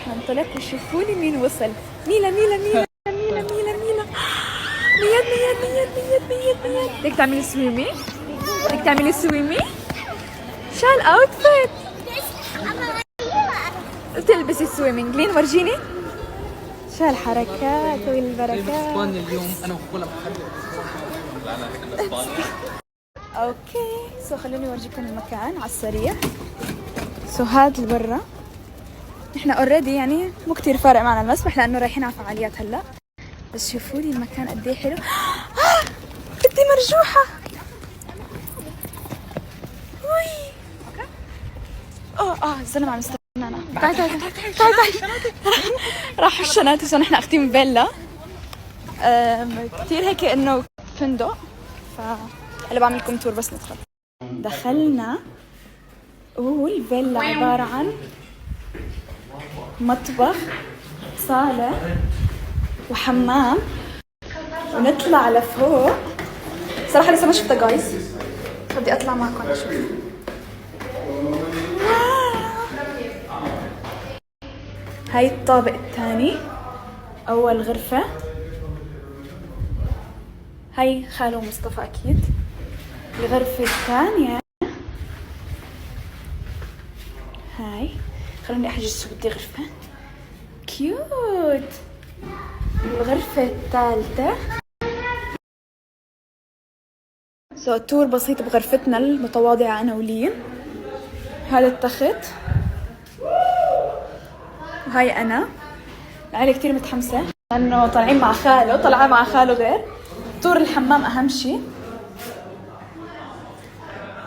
راح ننطلق وشوفوا لي مين وصل. ميلا ميلا ميلا ميلا ميلا ميلا. مياد مياد مياد مياد مياد مياد. بدك تعملي سويمي؟ بدك تعملي سويمي؟ شو هالاوتفيت؟ تلبسي سويمينج لين ورجيني. شو هالحركات والبركات. اسبانيا اليوم انا وكلها اوكي خلوني اورجيكم المكان على السريع. هاد لبرا احنا اوريدي يعني مو كتير فارق معنا المسبح لانه رايحين على فعاليات هلا، بس شوفوا لي المكان قد ايه حلو. بدي مرجوحه. وي الزلمه عم يستنانا. تعال تعال تعال تعال. راحوا الشنات عشان احنا اخذين فيلا كتير هيك انه فندق، هلا بعمل لكم تور بس ندخل. دخلنا والفيلا عبارة عن مطبخ، صالة وحمام، ونطلع لفوق. صراحة لسه ما شفتها جايز، بدي اطلع معكم اشوف. هاي الطابق الثاني، اول غرفة. هاي خالو مصطفى اكيد. الغرفة الثانية هاي، خلوني احجز شو بدي غرفة كيوت. الغرفة الثالثة تور بسيط بغرفتنا المتواضعة انا ولين. هذا التخت، وهاي انا. العيلة كتير متحمسة لانه طالعين مع خاله، طلعنا مع خاله غير. تور الحمام اهم شي.